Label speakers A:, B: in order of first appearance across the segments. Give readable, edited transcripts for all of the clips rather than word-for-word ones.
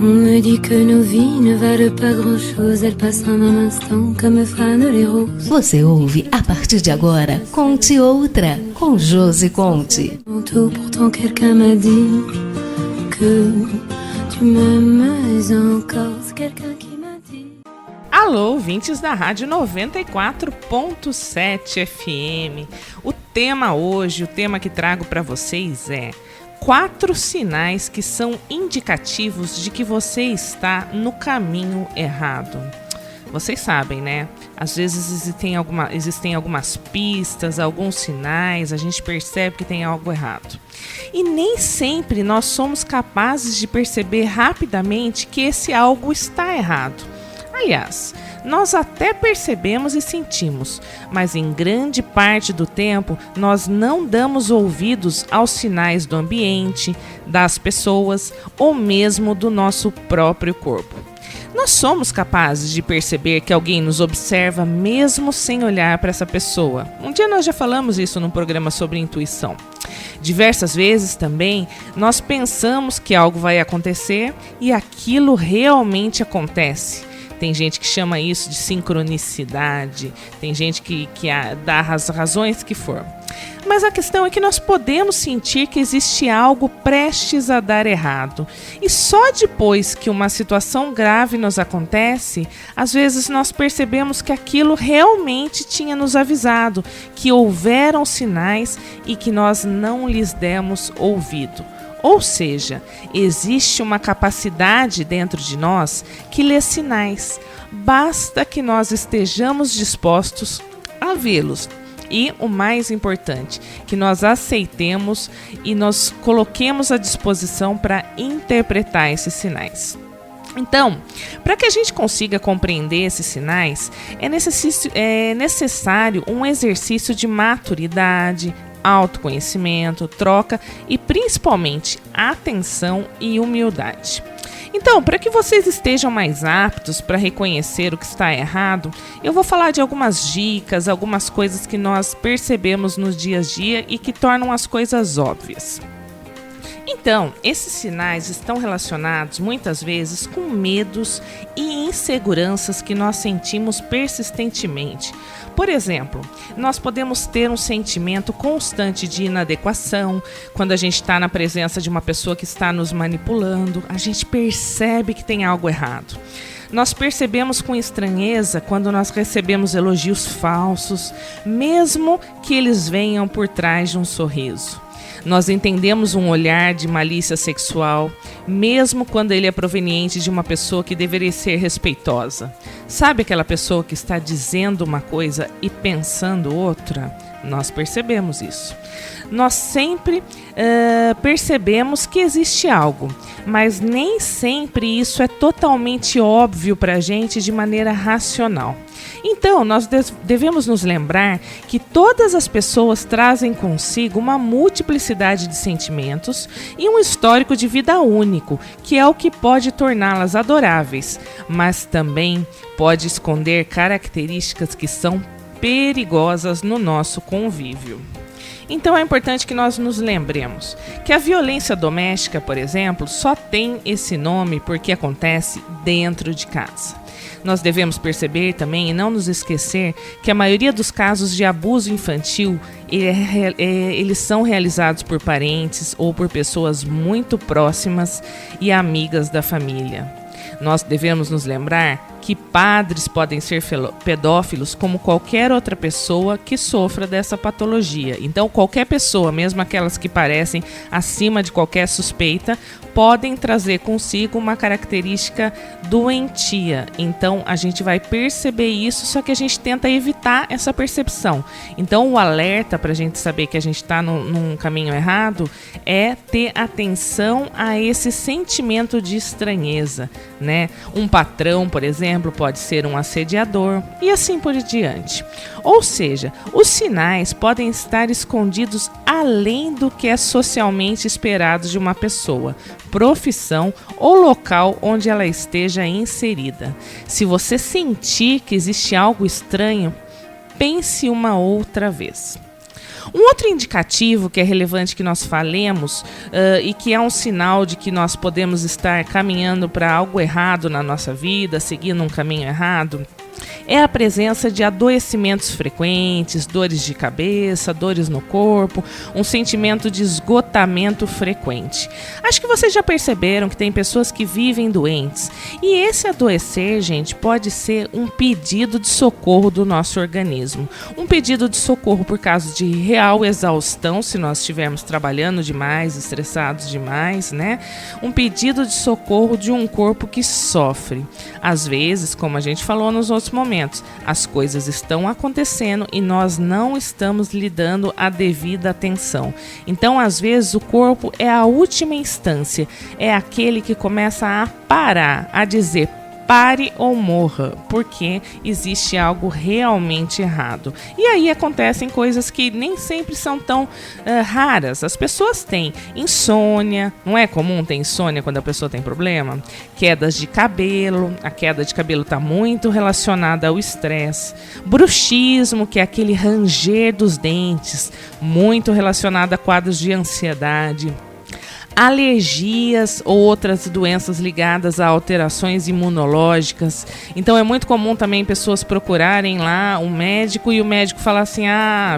A: On me dit que nos vies ne valent pas grand-chose, elles passent en un instant comme fanent les roses.
B: Você ouve a partir de agora Conte Outra, com Josi Conte.
A: Pourtant quelqu'un m'a dit que tu m'aimes encore, c'est quelqu'un qui m'a dit.
C: Alô, ouvintes da Rádio 94.7 FM. O tema hoje, o tema que trago para vocês é 4 sinais que são indicativos de que você está no caminho errado. Vocês sabem, né? Às vezes existem algumas pistas, alguns sinais, a gente percebe que tem algo errado. E nem sempre nós somos capazes de perceber rapidamente que esse algo está errado. Aliás, nós até percebemos e sentimos, mas em grande parte do tempo nós não damos ouvidos aos sinais do ambiente, das pessoas ou mesmo do nosso próprio corpo. Nós somos capazes de perceber que alguém nos observa mesmo sem olhar para essa pessoa. Um dia nós já falamos isso num programa sobre intuição. Diversas vezes também nós pensamos que algo vai acontecer e aquilo realmente acontece. Tem gente que chama isso de sincronicidade, tem gente que dá as razões que for. Mas a questão é que nós podemos sentir que existe algo prestes a dar errado. E só depois que uma situação grave nos acontece, às vezes nós percebemos que aquilo realmente tinha nos avisado, que houveram sinais e que nós não lhes demos ouvido. Ou seja, existe uma capacidade dentro de nós que lê sinais. Basta que nós estejamos dispostos a vê-los. E o mais importante, que nós aceitemos e nos coloquemos à disposição para interpretar esses sinais. Então, para que a gente consiga compreender esses sinais, é necessário um exercício de maturidade, autoconhecimento, troca e principalmente atenção e humildade. Então, para que vocês estejam mais aptos para reconhecer o que está errado, eu vou falar de algumas dicas, algumas coisas que nós percebemos no dia a dia e que tornam as coisas óbvias. Então, esses sinais estão relacionados muitas vezes com medos e inseguranças que nós sentimos persistentemente. Por exemplo, nós podemos ter um sentimento constante de inadequação. Quando a gente está na presença de uma pessoa que está nos manipulando, a gente percebe que tem algo errado. Nós percebemos com estranheza quando nós recebemos elogios falsos, mesmo que eles venham por trás de um sorriso. Nós entendemos um olhar de malícia sexual, mesmo quando ele é proveniente de uma pessoa que deveria ser respeitosa. Sabe aquela pessoa que está dizendo uma coisa e pensando outra? Nós percebemos isso. Nós sempre percebemos que existe algo, mas nem sempre isso é totalmente óbvio para a gente de maneira racional. Então, nós devemos nos lembrar que todas as pessoas trazem consigo uma multiplicidade de sentimentos e um histórico de vida único, que é o que pode torná-las adoráveis, mas também pode esconder características que são perigosas no nosso convívio. Então é importante que nós nos lembremos que a violência doméstica, por exemplo, só tem esse nome porque acontece dentro de casa. Nós devemos perceber também e não nos esquecer que a maioria dos casos de abuso infantil eles são realizados por parentes ou por pessoas muito próximas e amigas da família. Nós devemos nos lembrar que padres podem ser pedófilos como qualquer outra pessoa que sofra dessa patologia. Então, qualquer pessoa, mesmo aquelas que parecem acima de qualquer suspeita, podem trazer consigo uma característica doentia. Então, a gente vai perceber isso, só que a gente tenta evitar essa percepção. Então, o alerta para a gente saber que a gente está num caminho errado é ter atenção a esse sentimento de estranheza, né? Um patrão, por exemplo, pode ser um assediador e assim por diante. Ou seja, os sinais podem estar escondidos além do que é socialmente esperado de uma pessoa, profissão ou local onde ela esteja inserida. Se você sentir que existe algo estranho, pense uma outra vez. Um outro indicativo que é relevante que nós falemos e que é um sinal de que nós podemos estar caminhando para algo errado na nossa vida, seguindo um caminho errado, é a presença de adoecimentos frequentes, dores de cabeça, dores no corpo, um sentimento de esgotamento frequente. Acho que vocês já perceberam que tem pessoas que vivem doentes. E esse adoecer, gente, pode ser um pedido de socorro do nosso organismo. Um pedido de socorro por causa de real exaustão, se nós estivermos trabalhando demais, estressados demais, né? Um pedido de socorro de um corpo que sofre. Às vezes, como a gente falou nos outros momentos, as coisas estão acontecendo e nós não estamos lhe dando a devida atenção. Então, às vezes, o corpo é a última instância, é aquele que começa a parar, a dizer: pare ou morra, porque existe algo realmente errado. E aí acontecem coisas que nem sempre são tão raras. As pessoas têm insônia, não é comum ter insônia quando a pessoa tem problema? Quedas de cabelo, a queda de cabelo está muito relacionada ao estresse. Bruxismo, que é aquele ranger dos dentes, muito relacionado a quadros de ansiedade. Alergias ou outras doenças ligadas a alterações imunológicas. Então é muito comum também pessoas procurarem lá um médico e o médico falar assim,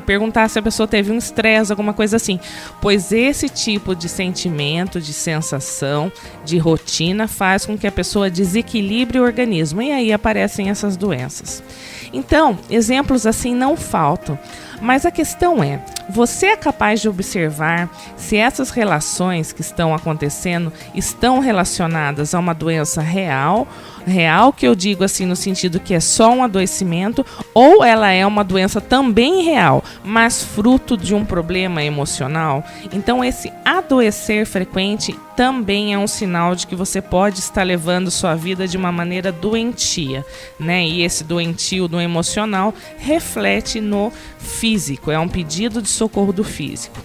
C: perguntar se a pessoa teve um estresse, alguma coisa assim. Pois esse tipo de sentimento, de sensação, de rotina faz com que a pessoa desequilibre o organismo e aí aparecem essas doenças. Então, exemplos assim não faltam. Mas a questão é, você é capaz de observar se essas relações que estão acontecendo estão relacionadas a uma doença real, que eu digo assim no sentido que é só um adoecimento, ou ela é uma doença também real, mas fruto de um problema emocional? Então esse adoecer frequente também é um sinal de que você pode estar levando sua vida de uma maneira doentia, né? E esse doentio do emocional reflete no físico, é um pedido de socorro do físico.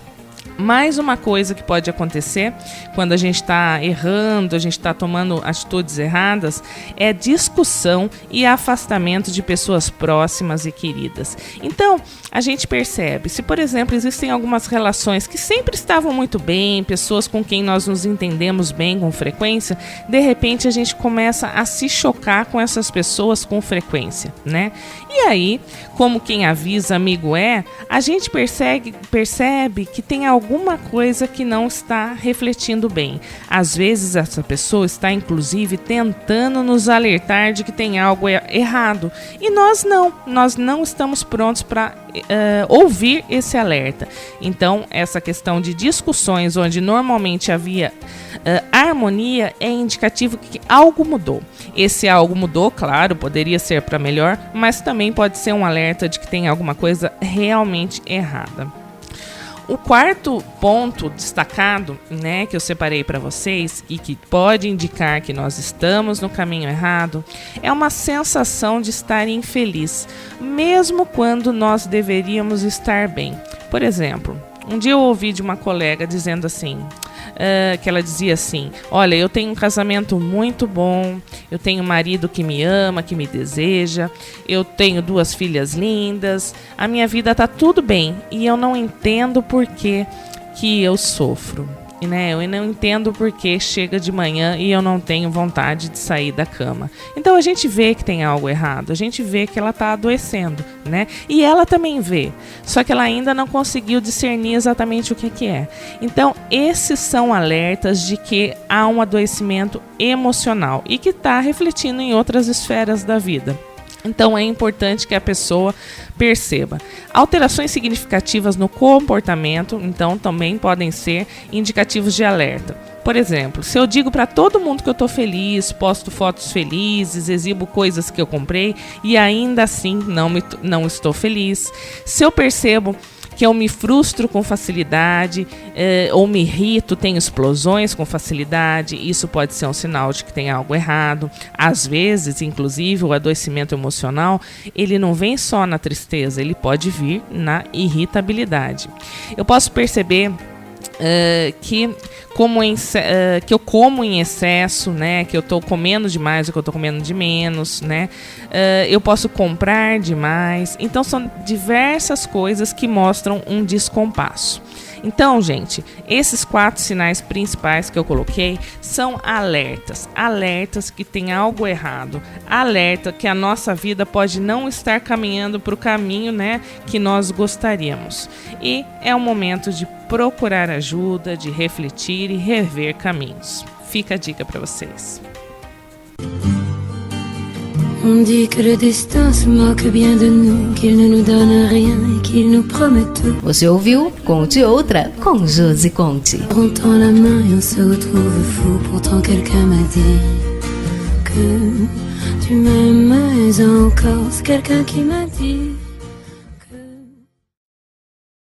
C: Mais uma coisa que pode acontecer quando a gente está errando, a gente está tomando atitudes erradas, é discussão e afastamento de pessoas próximas e queridas. Então, a gente percebe, se por exemplo existem algumas relações que sempre estavam muito bem, pessoas com quem nós nos entendemos bem com frequência, de repente a gente começa a se chocar com essas pessoas com frequência, né? E aí, como quem avisa amigo é, a gente percebe que tem alguma coisa que não está refletindo bem. Às vezes essa pessoa está inclusive tentando nos alertar de que tem algo errado. E nós não estamos prontos para ouvir esse alerta. Então, essa questão de discussões onde normalmente havia harmonia é indicativo que algo mudou. Esse algo mudou, claro, poderia ser para melhor, mas também pode ser um alerta de que tem alguma coisa realmente errada. O quarto ponto destacado, né, que eu separei para vocês e que pode indicar que nós estamos no caminho errado, é uma sensação de estar infeliz, mesmo quando nós deveríamos estar bem. Por exemplo, um dia eu ouvi de uma colega dizendo assim, que ela dizia assim: olha, eu tenho um casamento muito bom, eu tenho um marido que me ama, que me deseja, eu tenho 2 filhas lindas, a minha vida tá tudo bem e eu não entendo por que eu sofro. E, né, eu não entendo por que chega de manhã e eu não tenho vontade de sair da cama. Então a gente vê que tem algo errado, a gente vê que ela está adoecendo, né? E ela também vê, só que ela ainda não conseguiu discernir exatamente o que é. Então esses são alertas de que há um adoecimento emocional e que está refletindo em outras esferas da vida. Então é importante que a pessoa perceba. Alterações significativas no comportamento, então, também podem ser indicativos de alerta. Por exemplo, se eu digo para todo mundo que eu estou feliz, posto fotos felizes, exibo coisas que eu comprei e ainda assim não estou feliz. Se eu percebo que eu me frustro com facilidade, ou me irrito, tenho explosões com facilidade, isso pode ser um sinal de que tem algo errado. Às vezes, inclusive, o adoecimento emocional, ele não vem só na tristeza, ele pode vir na irritabilidade. Eu posso perceber que eu como em excesso, né? Que eu tô comendo demais ou que eu tô comendo de menos, né? Eu posso comprar demais. Então são diversas coisas que mostram um descompasso. Então, gente, esses 4 sinais principais que eu coloquei são alertas. Alertas que tem algo errado. Alerta que a nossa vida pode não estar caminhando para o caminho, né, que nós gostaríamos. E é o momento de procurar ajuda, de refletir e rever caminhos. Fica a dica para vocês.
A: On dit que le destin se moque bien de nous, qu'il ne nous donne rien et qu'il nous promet tout.
B: Você ouviu Conte Outra com Josi Conte.
A: On tend la main et on se retrouve fou. Pourtant quelqu'un m'a dit que tu m'aimes encore. C'est quelqu'un qui m'a dit